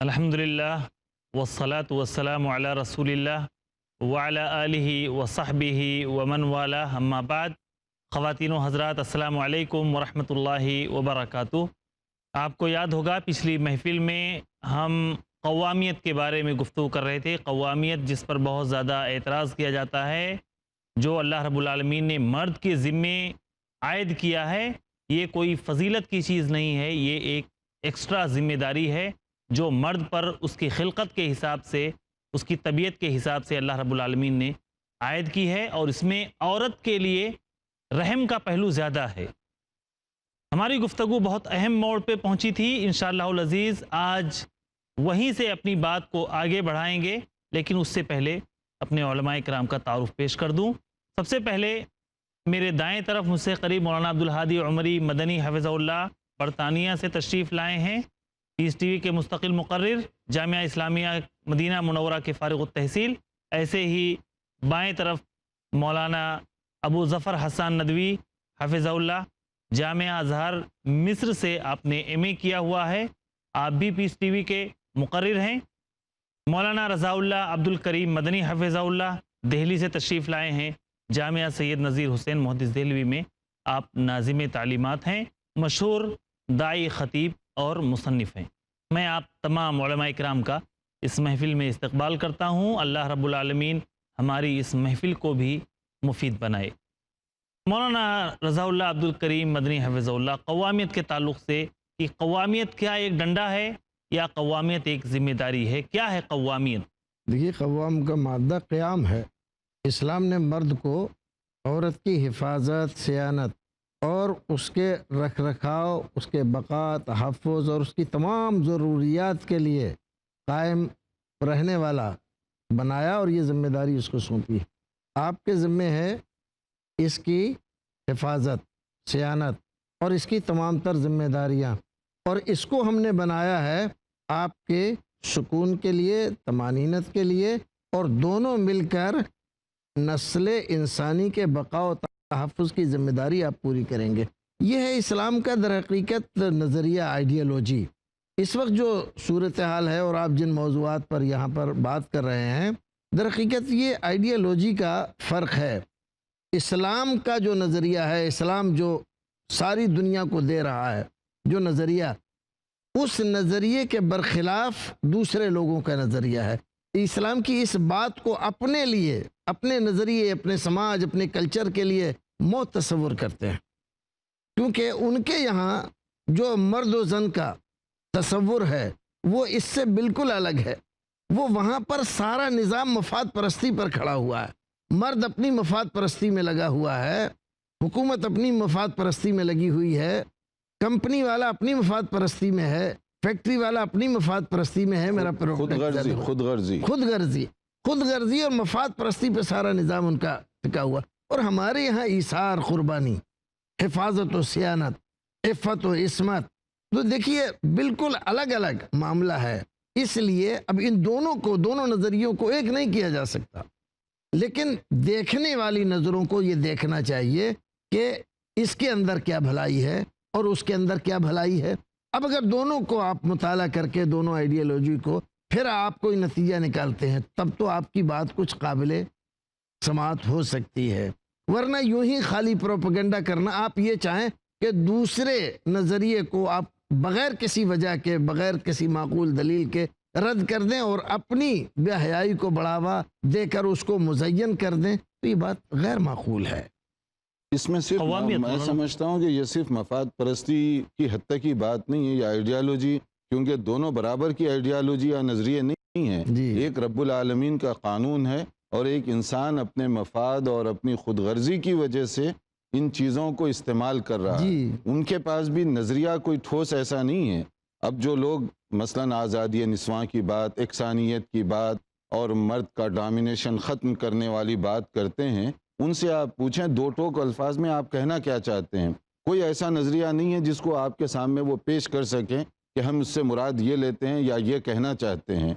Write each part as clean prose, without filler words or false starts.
الحمدللہ والصلاة والسلام علی رسول اللہ وعلی آلہ وصحبہ ومن والہ اما بعد۔ خواتین و حضرات، السلام علیکم ورحمۃ اللہ وبرکاتہ۔ آپ کو یاد ہوگا پچھلی محفل میں ہم قوامیت کے بارے میں گفتگو کر رہے تھے۔ قوامیت جس پر بہت زیادہ اعتراض کیا جاتا ہے، جو اللہ رب العالمین نے مرد کے ذمے عائد کیا ہے، یہ کوئی فضیلت کی چیز نہیں ہے، یہ ایک ایکسٹرا ذمہ داری ہے جو مرد پر اس کی خلقت کے حساب سے، اس کی طبیعت کے حساب سے اللہ رب العالمین نے عائد کی ہے، اور اس میں عورت کے لیے رحم کا پہلو زیادہ ہے۔ ہماری گفتگو بہت اہم موڑ پہ پہنچی تھی۔ انشاءاللہ العزیز آج وہیں سے اپنی بات کو آگے بڑھائیں گے، لیکن اس سے پہلے اپنے علماء کرام کا تعارف پیش کر دوں۔ سب سے پہلے میرے دائیں طرف مجھ سے قریب مولانا عبدالہادی عمری مدنی حفظہ اللہ برطانیہ سے تشریف لائے ہیں، پیس ٹی وی کے مستقل مقرر، جامعہ اسلامیہ مدینہ منورہ کے فارغ التحصیل۔ ایسے ہی بائیں طرف مولانا ابو ظفر حسان ندوی حفظہ اللہ، جامعہ ازہر مصر سے آپ نے ایم اے کیا ہوا ہے، آپ بھی پیس ٹی وی کے مقرر ہیں۔ مولانا رضا اللہ عبد الکریم مدنی حفظہ اللہ دہلی سے تشریف لائے ہیں، جامعہ سید نذیر حسین محدث دہلوی میں آپ ناظم تعلیمات ہیں، مشہور داعی، خطیب اور مصنف ہیں۔ میں آپ تمام علماء کرام کا اس محفل میں استقبال کرتا ہوں۔ اللہ رب العالمین ہماری اس محفل کو بھی مفید بنائے۔ مولانا رضا اللہ عبد الکریم مدنی حفظہ اللہ، قوامیت کے تعلق سے کہ قوامیت کیا ایک ڈنڈا ہے یا قوامیت ایک ذمہ داری ہے؟ کیا ہے قوامیت؟ دیکھیے، قوام کا مادہ قیام ہے۔ اسلام نے مرد کو عورت کی حفاظت، صیانت اور اس کے رکھ رکھاؤ، اس کے بقا، تحفظ اور اس کی تمام ضروریات کے لیے قائم رہنے والا بنایا، اور یہ ذمہ داری اس کو سونپی ہے۔ آپ کے ذمہ ہے اس کی حفاظت، صیانت اور اس کی تمام تر ذمہ داریاں، اور اس کو ہم نے بنایا ہے آپ کے سکون کے لیے، طمانینت کے لیے، اور دونوں مل کر نسل انسانی کے بقا و تحفظ کی ذمہ داری آپ پوری کریں گے۔ یہ ہے اسلام کا در حقیقت نظریہ، آئیڈیالوجی۔ اس وقت جو صورتحال ہے اور آپ جن موضوعات پر یہاں پر بات کر رہے ہیں، در حقیقت یہ آئیڈیالوجی کا فرق ہے۔ اسلام کا جو نظریہ ہے، اسلام جو ساری دنیا کو دے رہا ہے جو نظریہ، اس نظریے کے برخلاف دوسرے لوگوں کا نظریہ ہے۔ اسلام کی اس بات کو اپنے لیے، اپنے نظریے، اپنے سماج، اپنے کلچر کے لیے موت تصور کرتے ہیں، کیونکہ ان کے یہاں جو مرد و زن کا تصور ہے وہ اس سے بالکل الگ ہے۔ وہ وہاں پر سارا نظام مفاد پرستی پر کھڑا ہوا ہے۔ مرد اپنی مفاد پرستی میں لگا ہوا ہے، حکومت اپنی مفاد پرستی میں لگی ہوئی ہے، کمپنی والا اپنی مفاد پرستی میں ہے، فیکٹری والا اپنی مفاد پرستی میں ہے۔ میرا خود غرضی اور مفاد پرستی پہ سارا نظام ان کا ٹکا ہوا، اور ہمارے یہاں ایثار، قربانی، حفاظت و صیانت، عفت و عصمت، تو دیکھیے بالکل الگ الگ معاملہ ہے۔ اس لیے اب ان دونوں کو، دونوں نظریوں کو ایک نہیں کیا جا سکتا، لیکن دیکھنے والی نظروں کو یہ دیکھنا چاہیے کہ اس کے اندر کیا بھلائی ہے اور اس کے اندر کیا بھلائی ہے۔ اب اگر دونوں کو آپ مطالعہ کر کے، دونوں آئیڈیالوجی کو، پھر آپ کوئی نتیجہ نکالتے ہیں، تب تو آپ کی بات کچھ قابل سماعت ہو سکتی ہے۔ ورنہ یوں ہی خالی پروپیگنڈا کرنا، آپ یہ چاہیں کہ دوسرے نظریے کو آپ بغیر کسی وجہ کے، بغیر کسی معقول دلیل کے رد کر دیں اور اپنی بے حیائی کو بڑھاوا دے کر اس کو مزین کر دیں، تو یہ بات غیر معقول ہے۔ اس میں صرف میں سمجھتا ہوں کہ یہ صرف مفاد پرستی کی حد تک کی بات نہیں ہے، یہ آئیڈیالوجی، کیونکہ دونوں برابر کی آئیڈیالوجی یا نظریے نہیں ہیں۔ ایک رب العالمین کا قانون ہے، اور ایک انسان اپنے مفاد اور اپنی خود غرضی کی وجہ سے ان چیزوں کو استعمال کر رہا ہے۔ ان کے پاس بھی نظریہ کوئی ٹھوس ایسا نہیں ہے۔ اب جو لوگ مثلاً آزادی نسواں کی بات، یکسانیت کی بات اور مرد کا ڈومینیشن ختم کرنے والی بات کرتے ہیں، ان سے آپ پوچھیں دو ٹوک الفاظ میں آپ کہنا کیا چاہتے ہیں۔ کوئی ایسا نظریہ نہیں ہے جس کو آپ کے سامنے وہ پیش کر سکیں کہ ہم اس سے مراد یہ لیتے ہیں یا یہ کہنا چاہتے ہیں۔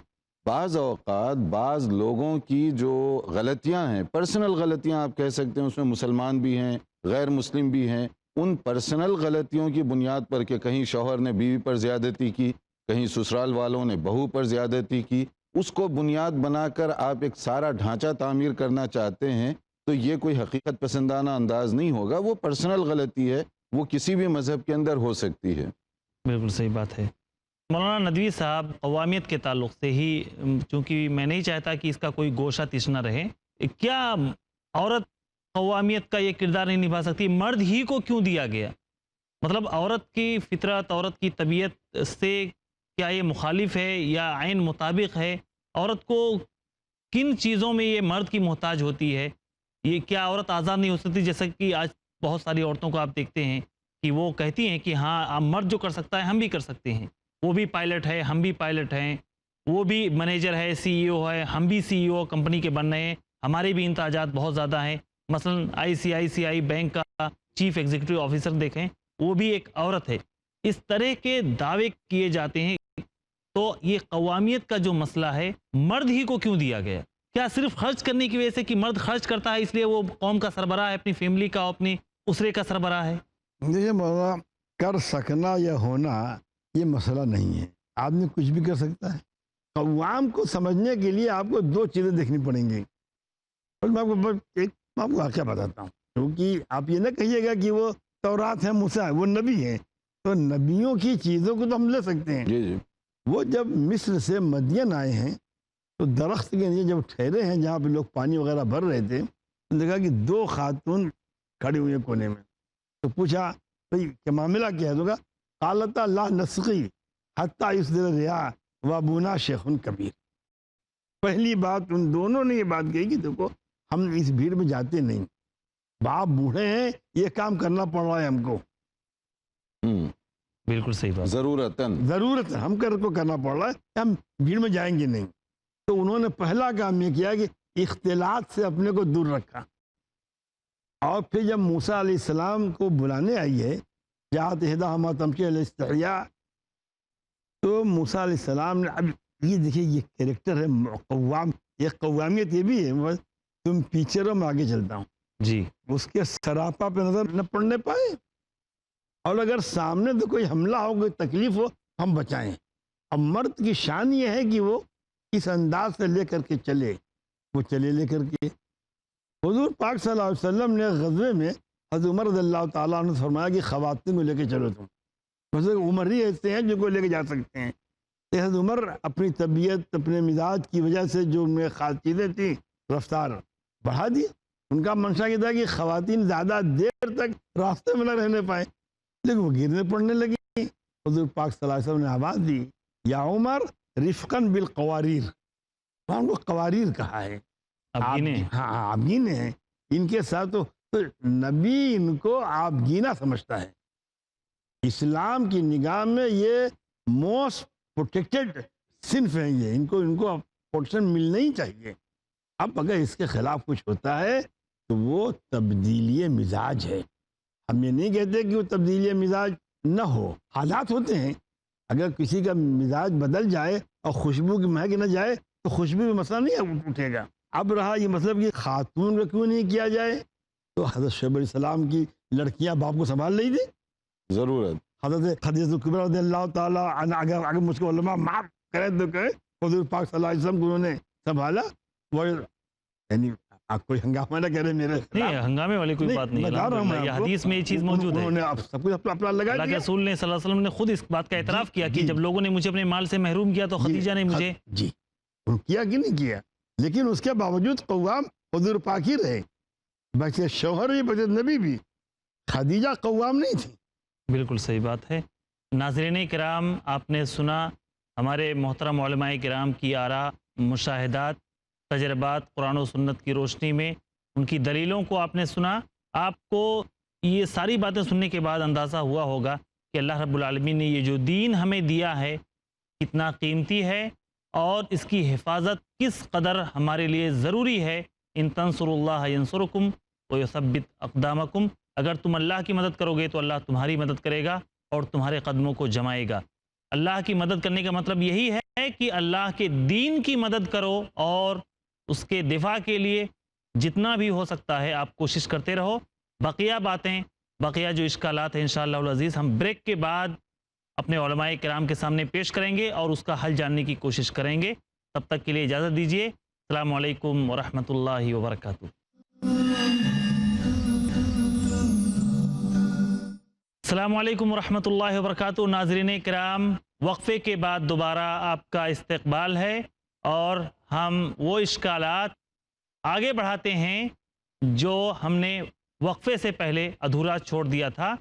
بعض اوقات بعض لوگوں کی جو غلطیاں ہیں، پرسنل غلطیاں آپ کہہ سکتے ہیں، اس میں مسلمان بھی ہیں، غیر مسلم بھی ہیں، ان پرسنل غلطیوں کی بنیاد پر کہ کہیں شوہر نے بیوی پر زیادتی کی، کہیں سسرال والوں نے بہو پر زیادتی کی، اس کو بنیاد بنا کر آپ ایک سارا ڈھانچہ تعمیر کرنا چاہتے ہیں، تو یہ کوئی حقیقت پسندانہ انداز نہیں ہوگا، وہ پرسنل غلطی ہے، وہ کسی بھی مذہب کے اندر ہو سکتی ہے۔ بالکل صحیح بات ہے۔ مولانا ندوی صاحب، قوامیت کے تعلق سے ہی، چونکہ میں نہیں چاہتا کہ اس کا کوئی گوشہ تیسنا رہے، کیا عورت قوامیت کا یہ کردار نہیں نبھا سکتی؟ مرد ہی کو کیوں دیا گیا؟ مطلب عورت کی فطرت، عورت کی طبیعت سے کیا یہ مخالف ہے یا عین مطابق ہے؟ عورت کو کن چیزوں میں یہ مرد کی محتاج ہوتی ہے؟ یہ کیا عورت آزاد نہیں ہو سکتی؟ جیسا کہ آج بہت ساری عورتوں کو آپ دیکھتے ہیں کہ وہ کہتی ہیں کہ ہاں آپ مرد جو کر سکتا ہے ہم بھی کر سکتے ہیں، وہ بھی پائلٹ ہے ہم بھی پائلٹ ہیں، وہ بھی منیجر ہے سی ای او ہے ہم بھی سی ای او کمپنی کے بن رہے ہیں، ہمارے بھی امتیازات بہت زیادہ ہیں۔ مثلا ICICI بینک کا چیف ایگزیکٹو آفیسر دیکھیں، وہ بھی ایک عورت ہے۔ اس طرح کے دعوے کیے جاتے ہیں، تو یہ قوامیت کا جو مسئلہ ہے مرد ہی کو کیوں دیا گیا؟ کیا صرف خرچ کرنے کی وجہ سے کہ مرد خرچ کرتا ہے اس لیے وہ قوم کا سربراہ ہے، اپنی فیملی کا، اپنی اسرے کا سربراہ ہے؟ دیکھیے مولانا، کر سکنا یا ہونا یہ مسئلہ نہیں ہے، آدمی کچھ بھی کر سکتا ہے۔ قوام کو سمجھنے کے لیے آپ کو دو چیزیں دیکھنی پڑیں گی، اور میں آپ کو واقعہ بتاتا ہوں، کیونکہ آپ یہ نہ کہیے گا کہ وہ تورات ہے، موسیٰ ہے، وہ نبی ہیں، تو نبیوں کی چیزوں کو تو ہم لے سکتے ہیں۔ جی وہ جب مصر سے مدین آئے ہیں تو درخت کے نیچے جب ٹھہرے ہیں جہاں پہ لوگ پانی وغیرہ بھر رہے تھے، تو دیکھا کہ دو خاتون کھڑی ہوئی ہیں کونے میں، تو پوچھا بھئی کہ معاملہ کیا ہے؟ تو کہا قالتا لا نسقی حتیٰ یصدر الرعاء وابونا شیخ کبیر۔ پہلی بات ان دونوں نے یہ بات کہی کہ دیکھو ہم اس بھیڑ میں جاتے نہیں، باپ بوڑھے ہیں، یہ کام کرنا پڑ رہا ہے ہم کو، بالکل صحیح بات، ضرورت ہے، ہم کو کرنا پڑ رہا ہے، ہم بھیڑ میں جائیں گے نہیں۔ تو انہوں نے پہلا کام یہ کیا کہ اختلاط سے اپنے کو دور رکھا، اور پھر جب موسیٰ علیہ السلام کو بلانے آئی ہے جہاں احداہما تمشی علی الاستحیاء، تو موسیٰ علیہ السلام نے، اب یہ دیکھیے یہ کریکٹر ہے قوام، یہ قوامیت یہ بھی ہے، تم پیچھے رہو میں آگے چلتا ہوں جی، اس کے سراپا پہ نظر نہ پڑنے پائے، اور اگر سامنے تو کوئی حملہ ہو، کوئی تکلیف ہو، ہم بچائیں۔ اب مرد کی شان یہ ہے کہ وہ اس انداز سے لے کر کے چلے، وہ چلے لے کر کے۔ حضور پاک صلی اللہ علیہ وسلم نے غزوے میں حضرت عمر رضی اللہ تعالیٰ عنہ نے فرمایا کہ خواتین کو لے کے چلو تم، حضرت عمر ہی ایسے ہیں جو کو لے کے جا سکتے ہیں۔ حضرت عمر اپنی طبیعت، اپنے مزاج کی وجہ سے جو ان میں خاص چیزیں تھیں، رفتار بڑھا دی۔ ان کا منشا یہ تھا کہ خواتین زیادہ دیر تک راستے میں نہ رہنے پائیں، لیکن وہ گرنے پڑنے لگی۔ حضور پاک صلی اللہ علیہ وسلم نے آواز دی، یا عمر رفقاً بالقواریر، وہاں ان کو قواریر کہا ہے، آبگین ہیں ان کے ساتھ۔ تو نبی ان کو آبگینہ سمجھتا ہے۔ اسلام کی نگاہ میں یہ موسٹ پروٹیکٹڈ صنف ہیں، یہ ان کو پروٹیکشن ملنا ہی چاہیے۔ اب اگر اس کے خلاف کچھ ہوتا ہے تو وہ تبدیلی مزاج ہے۔ ہم یہ نہیں کہتے کہ وہ تبدیلی مزاج نہ ہو، حالات ہوتے ہیں، اگر کسی کا مزاج بدل جائے اور خوشبو کی مہک نہ جائے تو خوشبو میں مسئلہ نہیں اٹھے گا۔ اب رہا یہ مطلب کہ خاتون کا کیوں نہیں کیا جائے، تو حضرت شعیب علیہ السلام کی لڑکیاں باپ کو سنبھال نہیں تھی، ضرورت۔ حضرت خدیجہ کبریٰ رضی اللہ تعالیٰ عنہ، اگر مجھ کو علماء معاف کرے تو کہے، حضور پاک صلی اللہ علیہ وسلم کو انہوں نے سنبھالا۔ وہ یعنی آپ کوئی ہنگامہ نہ کرے میرے خلاف، نہیں ہنگامے والی کوئی بات نہیں، یہ حدیث میں یہ چیز موجود ہے۔ انہوں نے سب کچھ اپنا لگا اللہ کے رسول نے صلی اللہ علیہ وسلم نے خود اس بات کا اعتراف کیا کہ جب لوگوں نے مجھے اپنے مال سے محروم کیا تو خدیجہ نے مجھے کیا کہ نہیں کیا، لیکن اس کے باوجود قوام حضور پاک ہی رہے، بچے شوہر بھی، بچے نبی بھی، خدیجہ قوام نہیں تھی۔ بالکل صحیح بات ہے۔ ناظرین کرام، آپ نے سنا ہمارے محترم علماء کرام کی آراء، مشاہدات، تجربات قرآن و سنت کی روشنی میں، ان کی دلیلوں کو آپ نے سنا۔ آپ کو یہ ساری باتیں سننے کے بعد اندازہ ہوا ہوگا کہ اللہ رب العالمین نے یہ جو دین ہمیں دیا ہے کتنا قیمتی ہے، اور اس کی حفاظت کس قدر ہمارے لیے ضروری ہے۔ ان تنصروا اللہ ینصرکم ویثبت اقدامکم، اگر تم اللہ کی مدد کرو گے تو اللہ تمہاری مدد کرے گا اور تمہارے قدموں کو جمائے گا۔ اللہ کی مدد کرنے کا مطلب یہی ہے کہ اللہ کے دین کی مدد کرو، اور اس کے دفاع کے لیے جتنا بھی ہو سکتا ہے آپ کوشش کرتے رہو۔ بقیہ باتیں، بقیہ جو اشکالات ہیں انشاءاللہ العزیز ہم بریک کے بعد اپنے علماء کرام کے سامنے پیش کریں گے اور اس کا حل جاننے کی کوشش کریں گے. تب تک کے لیے اجازت دیجیے. السلام علیکم ورحمۃ اللہ وبرکاتہ. السلام علیکم ورحمۃ اللہ وبرکاتہ. ناظرین کرام، وقفے کے بعد دوبارہ آپ کا استقبال ہے اور ہم وہ اشکالات آگے بڑھاتے ہیں جو ہم نے وقفے سے پہلے ادھورا چھوڑ دیا تھا.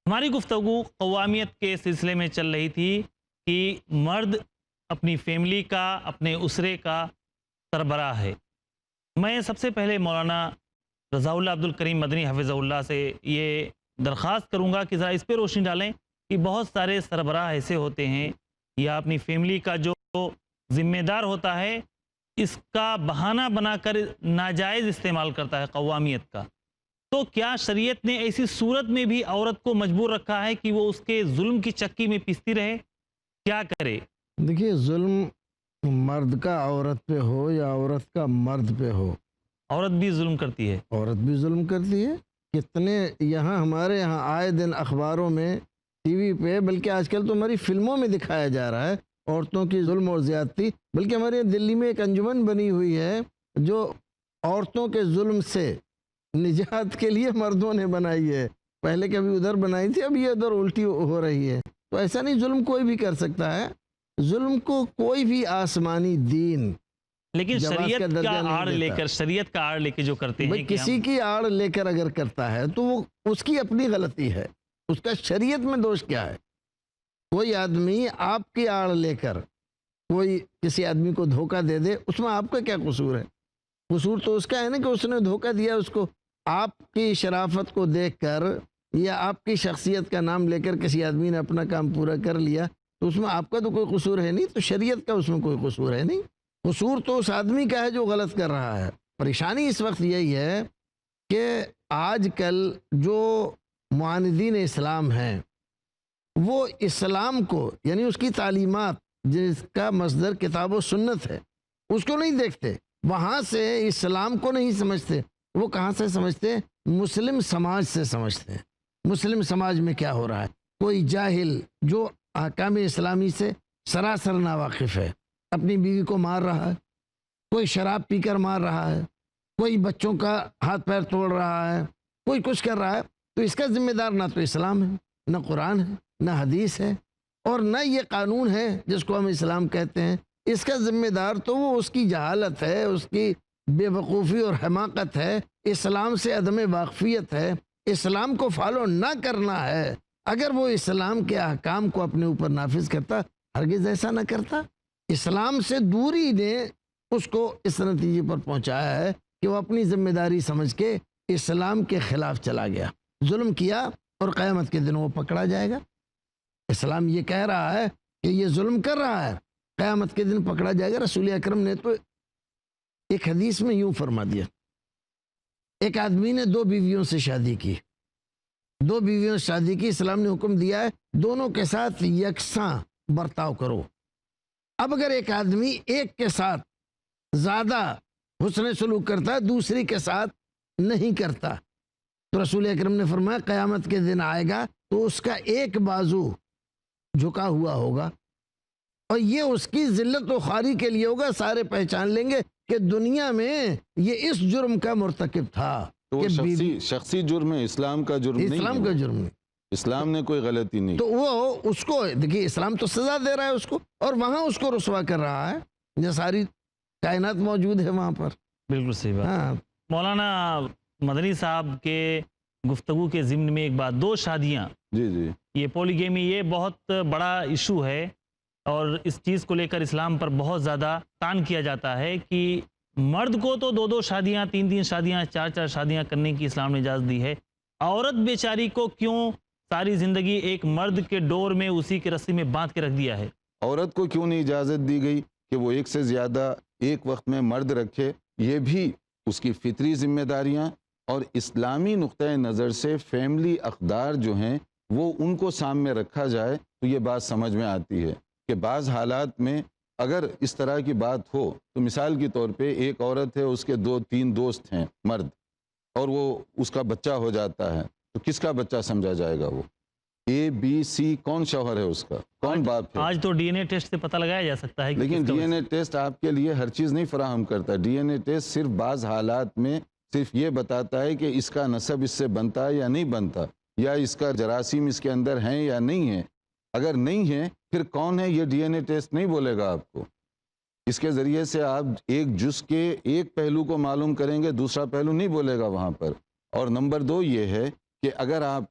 ہماری گفتگو قوامیت کے سلسلے میں چل رہی تھی کہ مرد اپنی فیملی کا، اپنے اسرے کا سربراہ ہے. میں سب سے پہلے مولانا رضا اللہ عبد الکریم مدنی حفظہ اللہ سے یہ درخواست کروں گا کہ ذرا اس پہ روشنی ڈالیں کہ بہت سارے سربراہ ایسے ہوتے ہیں یا اپنی فیملی کا جو ذمہ دار ہوتا ہے اس کا بہانہ بنا کر ناجائز استعمال کرتا ہے قوامیت کا. تو کیا شریعت نے ایسی صورت میں بھی عورت کو مجبور رکھا ہے کہ وہ اس کے ظلم کی چکی میں پیستی رہے؟ کیا کرے؟ دیکھیے، ظلم مرد کا عورت پہ ہو یا عورت کا مرد پہ ہو، عورت بھی ظلم کرتی ہے. عورت بھی ظلم کرتی ہے. کتنے ہمارے یہاں آئے دن اخباروں میں، ٹی وی پہ، بلکہ آج کل تو ہماری فلموں میں دکھایا جا رہا ہے عورتوں کی ظلم اور زیادتی. بلکہ ہمارے دلی میں ایک انجمن بنی ہوئی ہے جو عورتوں کے ظلم سے نجات کے لیے مردوں نے بنائی ہے. پہلے کبھی ادھر بنائی تھی، اب یہ ادھر الٹی ہو رہی ہے. تو ایسا نہیں، ظلم کوئی بھی کر سکتا ہے. ظلم کو کوئی بھی آسمانی دین لیکن شریعت کا آڑ لے کے جو کرتے ہیں، کسی کی آڑ لے کر اگر کرتا ہے تو وہ اس کی اپنی غلطی ہے. اس کا شریعت میں دوش کیا ہے؟ کوئی آدمی آپ کی آڑ لے کر کوئی کسی آدمی کو دھوکہ دے دے، اس میں آپ کا کیا قصور ہے؟ قصور تو اس کا ہے نا کہ اس نے دھوکہ دیا اس کو. آپ کی شرافت کو دیکھ کر یا آپ کی شخصیت کا نام لے کر کسی آدمی نے اپنا کام پورا کر لیا تو اس میں آپ کا تو کوئی قصور ہے نہیں. تو شریعت کا اس میں کوئی قصور ہے نہیں. قصور تو اس آدمی کا ہے جو غلط کر رہا ہے. پریشانی اس وقت یہی ہے کہ آج کل جو معاندین اسلام ہیں وہ اسلام کو، یعنی اس کی تعلیمات جس کا مصدر کتاب و سنت ہے، اس کو نہیں دیکھتے. وہاں سے اسلام کو نہیں سمجھتے. وہ کہاں سے سمجھتے؟ مسلم سماج سے سمجھتے ہیں. مسلم سماج میں کیا ہو رہا ہے؟ کوئی جاہل جو احکام اسلامی سے سراسر ناواقف ہے اپنی بیوی کو مار رہا ہے، کوئی شراب پی کر مار رہا ہے، کوئی بچوں کا ہاتھ پیر توڑ رہا ہے، کوئی کچھ کر رہا ہے. تو اس کا ذمہ دار نہ تو اسلام ہے، نہ قرآن ہے، نہ حدیث ہے، اور نہ یہ قانون ہے جس کو ہم اسلام کہتے ہیں. اس کا ذمہ دار تو وہ اس کی جہالت ہے، اس کی بے وقوفی اور حماقت ہے، اسلام سے عدم واقفیت ہے، اسلام کو فالو نہ کرنا ہے. اگر وہ اسلام کے احکام کو اپنے اوپر نافذ کرتا، ہرگز ایسا نہ کرتا. اسلام سے دوری نے اس کو اس نتیجے پر پہنچایا ہے کہ وہ اپنی ذمہ داری سمجھ کے اسلام کے خلاف چلا گیا، ظلم کیا، اور قیامت کے دن وہ پکڑا جائے گا. اسلام یہ کہہ رہا ہے کہ یہ ظلم کر رہا ہے، قیامت کے دن پکڑا جائے گا. رسول اکرم نے تو ایک حدیث میں یوں فرما دیا، ایک آدمی نے 2 بیویوں سے شادی کی، 2 بیویوں سے شادی کی. اسلام نے حکم دیا ہے دونوں کے ساتھ یکساں برتاؤ کرو. اب اگر ایک آدمی ایک کے ساتھ زیادہ حسن سلوک کرتا ہے، دوسری کے ساتھ نہیں کرتا، تو رسول اکرم نے فرمایا قیامت کے دن آئے گا تو اس کا ایک بازو جھکا ہوا ہوگا، اور یہ اس کی ذلت و خواری کے لیے ہوگا. سارے پہچان لیں گے کہ دنیا میں یہ اس جرم کا مرتکب تھا. تو شخصی جرم ہے، اسلام کا جرم نہیں. اسلام کا جرم نہیں، اسلام نے کوئی غلطی نہیں. تو وہ اس کو دیکھیے، اسلام تو سزا دے رہا ہے اس کو، اور وہاں اس کو رسوا کر رہا ہے. یہ ساری کائنات موجود ہے وہاں پر. بالکل صحیح بات. ہاں، مولانا مدنی صاحب کے گفتگو کے ضمن میں ایک بات، 2 شادیاں، جی یہ پولیگیمی، یہ بہت بڑا ایشو ہے، اور اس چیز کو لے کر اسلام پر بہت زیادہ تان کیا جاتا ہے کہ مرد کو تو 2 شادیاں، 3 شادیاں، 4 شادیاں کرنے کی اسلام نے اجازت دی ہے. عورت بیچاری کو کیوں ساری زندگی ایک مرد کے ڈور میں، اسی کے رسی میں باندھ کے رکھ دیا ہے؟ عورت کو کیوں نہیں اجازت دی گئی کہ وہ ایک سے زیادہ ایک وقت میں مرد رکھے؟ یہ بھی اس کی فطری ذمہ داریاں، اور اسلامی نقطۂ نظر سے فیملی اقدار جو ہیں وہ ان کو سامنے رکھا جائے تو یہ بات سمجھ میں آتی ہے کہ بعض حالات میں اگر اس طرح کی بات ہو تو مثال کے طور پہ ایک عورت ہے، اس کے 2-3 دوست ہیں مرد، اور وہ اس کا بچہ ہو جاتا ہے تو کس کا بچہ سمجھا جائے گا؟ وہ ABC کون شوہر ہے اس کا، کون باپ ہے؟ آج تو ڈی این اے ٹیسٹ سے پتہ لگایا جا سکتا ہے، لیکن ڈی این اے ٹیسٹ آپ کے لیے ہر چیز نہیں فراہم کرتا. ڈی این اے ٹیسٹ صرف بعض حالات میں صرف یہ بتاتا ہے کہ اس کا نسب اس سے بنتا ہے یا نہیں بنتا، یا اس کا جراثیم اس کے اندر ہیں یا نہیں ہے. اگر نہیں ہے پھر کون ہے یہ ڈی این اے ٹیسٹ نہیں بولے گا آپ کو. اس کے ذریعے سے آپ ایک جز کے ایک پہلو کو معلوم کریں گے، دوسرا پہلو نہیں بولے گا وہاں پر. اور نمبر 2 یہ ہے کہ اگر آپ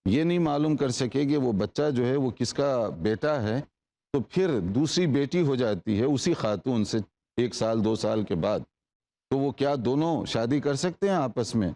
یہ نہیں معلوم کر سکے کہ وہ بچہ جو ہے وہ کس کا بیٹا ہے، تو پھر دوسری بیٹی ہو جاتی ہے اسی خاتون سے 1 سال 2 سال کے بعد. تو وہ کیا دونوں شادی کر سکتے ہیں آپس میں؟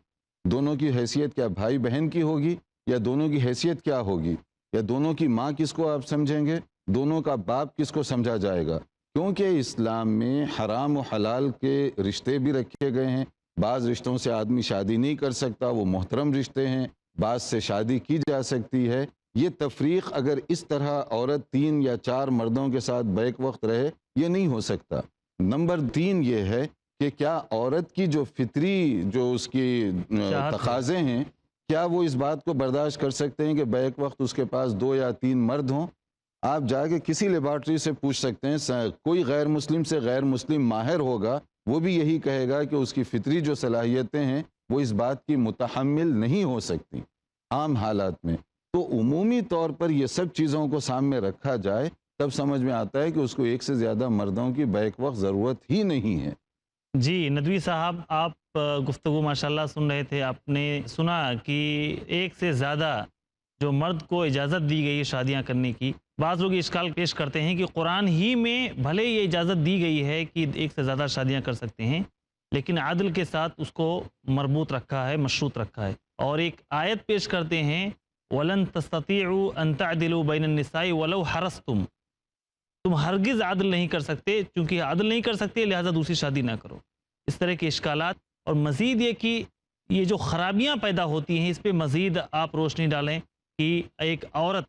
دونوں کی حیثیت کیا بھائی بہن کی ہوگی، یا دونوں کی حیثیت کیا ہوگی، یا دونوں کی ماں کس کو آپ سمجھیں گے، دونوں کا باپ کس کو سمجھا جائے گا؟ کیونکہ اسلام میں حرام و حلال کے رشتے بھی رکھے گئے ہیں. بعض رشتوں سے آدمی شادی نہیں کر سکتا، وہ محترم رشتے ہیں. بعض سے شادی کی جا سکتی ہے. یہ تفریق اگر اس طرح عورت 3 یا 4 مردوں کے ساتھ بیک وقت رہے، یہ نہیں ہو سکتا. نمبر 3 یہ ہے کہ کیا عورت کی جو فطری جو اس کی تقاضے ہیں، کیا وہ اس بات کو برداشت کر سکتے ہیں کہ بیک وقت اس کے پاس 2 یا 3 مرد ہوں؟ آپ جا کے کسی لیبارٹری سے پوچھ سکتے ہیں، کوئی غیر مسلم سے غیر مسلم ماہر ہوگا، وہ بھی یہی کہے گا کہ اس کی فطری جو صلاحیتیں ہیں وہ اس بات کی متحمل نہیں ہو سکتی عام حالات میں. تو عمومی طور پر یہ سب چیزوں کو سامنے رکھا جائے تب سمجھ میں آتا ہے کہ اس کو ایک سے زیادہ مردوں کی بیک وقت ضرورت ہی نہیں ہے. جی ندوی صاحب، آپ گفتگو ماشاءاللہ سن رہے تھے، آپ نے سنا کہ ایک سے زیادہ جو مرد کو اجازت دی گئی ہے شادیاں کرنے کی. بعض لوگ اشکال پیش کرتے ہیں کہ قرآن ہی میں بھلے یہ اجازت دی گئی ہے کہ ایک سے زیادہ شادیاں کر سکتے ہیں، لیکن عدل کے ساتھ اس کو مربوط رکھا ہے، مشروط رکھا ہے. اور ایک آیت پیش کرتے ہیں، وَلَن تَسْتَطِيعُوا أَن تَعْدِلُوا بَيْنَ النِّسَاءِ وَلَوْ حَرَصْتُمْ. تم ہرگز عدل نہیں کر سکتے، چونکہ عدل نہیں کر سکتے لہذا دوسری شادی نہ کرو. اس طرح کے اشکالات، اور مزید یہ کہ یہ جو خرابیاں پیدا ہوتی ہیں اس پہ مزید آپ روشنی ڈالیں کہ ایک عورت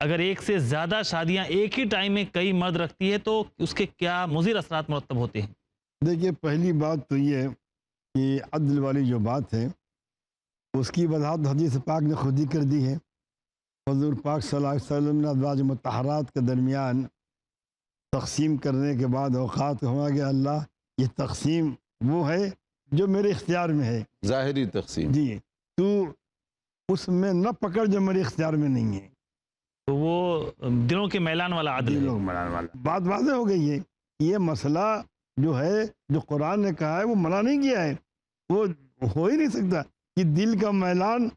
اگر ایک سے زیادہ شادیاں ایک ہی ٹائم میں کئی مرد رکھتی ہے تو اس کے کیا مضر اثرات مرتب ہوتے ہیں؟ دیکھیے، پہلی بات تو یہ ہے کہ عدل والی جو بات ہے اس کی وضاحت حدیث پاک نے خود ہی کر دی ہے. حضور پاک صلی اللہ علیہ وسلم نے ازواج مطہرات کے درمیان تقسیم کرنے کے بعد اوقات ہوا کہ اللہ یہ تقسیم وہ ہے جو میرے اختیار میں ہے، ظاہری تقسیم. جی تو اس میں نہ پکڑ جو میرے اختیار میں نہیں ہے. تو وہ دلوں کے میلان والا عدل ہے. بات واضح ہو گئی ہے. یہ مسئلہ جو ہے جو قرآن نے کہا ہے وہ منع نہیں کیا ہے، وہ ہو ہی نہیں سکتا کہ دل کا میلان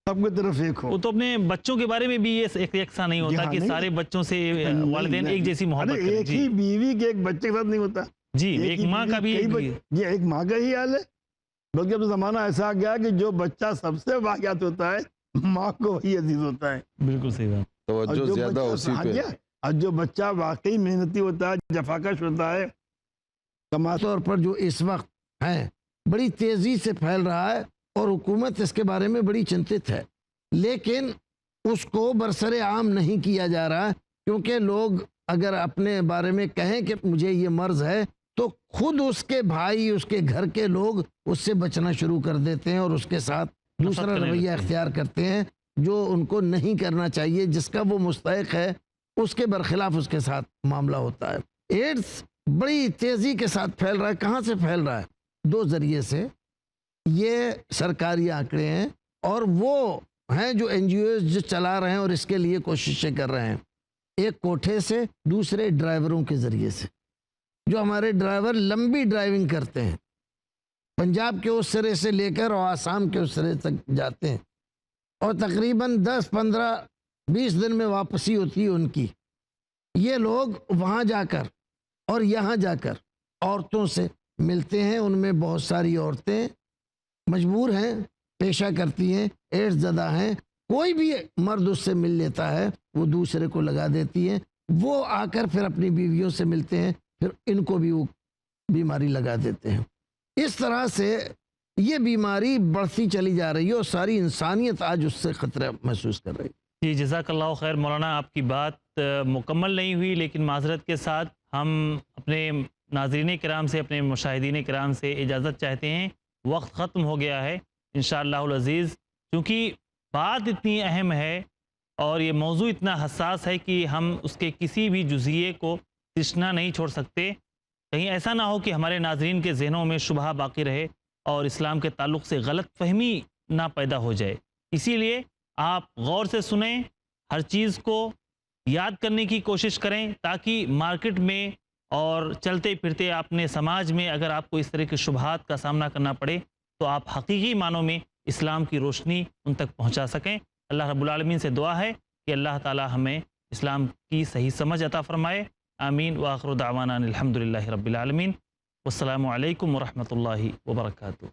سب کی طرف ایک ہو. وہ تو اپنے بچوں کے بارے میں بھی یہ ایک یکساں نہیں ہوتا کہ سارے بچوں سے والدین ایک جیسی محبت کریں. ایک ہی بیوی کے ایک بچے کے ساتھ نہیں ہوتا. جی ایک ماں کا بھی یہ ایک ماں کا ہی حال ہے. بلکہ اب زمانہ ایسا آ گیا کہ جو بچہ سب سے واقعات ہوتا ہے ماں کو وہی عزیز ہوتا ہے. بالکل صحیح بات. توجہ زیادہ اسی پہ. اور جو بچہ واقعی محنتی ہوتا ہے، جفاکش ہوتا ہے، طور پر جو اس وقت ہے بڑی تیزی سے پھیل رہا ہے اور حکومت اس کے بارے میں بڑی چنتت ہے، لیکن اس کو برسر عام نہیں کیا جا رہا، کیونکہ لوگ اگر اپنے بارے میں کہیں کہ مجھے یہ مرض ہے تو خود اس کے بھائی، اس کے گھر کے لوگ اس سے بچنا شروع کر دیتے ہیں اور اس کے ساتھ دوسرا رویہ اختیار کرتے ہیں جو ان کو نہیں کرنا چاہیے. جس کا وہ مستحق ہے اس کے برخلاف اس کے ساتھ معاملہ ہوتا ہے. ایڈز بڑی تیزی کے ساتھ پھیل رہا ہے. کہاں سے پھیل رہا ہے؟ 2 ذریعے سے. یہ سرکاری آنکڑے ہیں اور وہ ہیں جو NGOs جو چلا رہے ہیں اور اس کے لیے کوششیں کر رہے ہیں. ایک کوٹھے سے، دوسرے ڈرائیوروں کے ذریعے سے. جو ہمارے ڈرائیور لمبی ڈرائیونگ کرتے ہیں، پنجاب کے اس سرے سے لے کر اور آسام کے اس سرے تک جاتے ہیں اور تقریباً 10 15 20 دن میں واپسی ہوتی ہے ان کی. یہ لوگ وہاں جا کر اور یہاں جا کر عورتوں سے ملتے ہیں. ان میں بہت ساری عورتیں مجبور ہیں، پیشہ کرتی ہیں، ایڈز زدہ ہیں. کوئی بھی مرد اس سے مل لیتا ہے، وہ دوسرے کو لگا دیتی ہیں. وہ آ کر پھر اپنی بیویوں سے ملتے ہیں، پھر ان کو بھی وہ بیماری لگا دیتے ہیں. اس طرح سے یہ بیماری بڑھتی چلی جا رہی ہے اور ساری انسانیت آج اس سے خطرہ محسوس کر رہی ہے. جی جزاک اللہ خیر مولانا. آپ کی بات مکمل نہیں ہوئی، لیکن معذرت کے ساتھ ہم اپنے ناظرین کرام سے، اپنے مشاہدین کرام سے اجازت چاہتے ہیں. وقت ختم ہو گیا ہے. انشاءاللہ العزیز چونکہ بات اتنی اہم ہے اور یہ موضوع اتنا حساس ہے کہ ہم اس کے کسی بھی جزئیے کو تشنا نہیں چھوڑ سکتے. کہیں ایسا نہ ہو کہ ہمارے ناظرین کے ذہنوں میں شبہ باقی رہے اور اسلام کے تعلق سے غلط فہمی نہ پیدا ہو جائے. اسی لیے آپ غور سے سنیں، ہر چیز کو یاد کرنے کی کوشش کریں، تاکہ مارکیٹ میں اور چلتے پھرتے اپنے سماج میں اگر آپ کو اس طرح کے شبہات کا سامنا کرنا پڑے تو آپ حقیقی معنوں میں اسلام کی روشنی ان تک پہنچا سکیں. اللہ رب العالمین سے دعا ہے کہ اللہ تعالی ہمیں اسلام کی صحیح سمجھ عطا فرمائے. آمین. وآخر دعوانا الحمدللہ رب العالمین. والسلام علیکم ورحمۃ اللہ وبرکاتہ.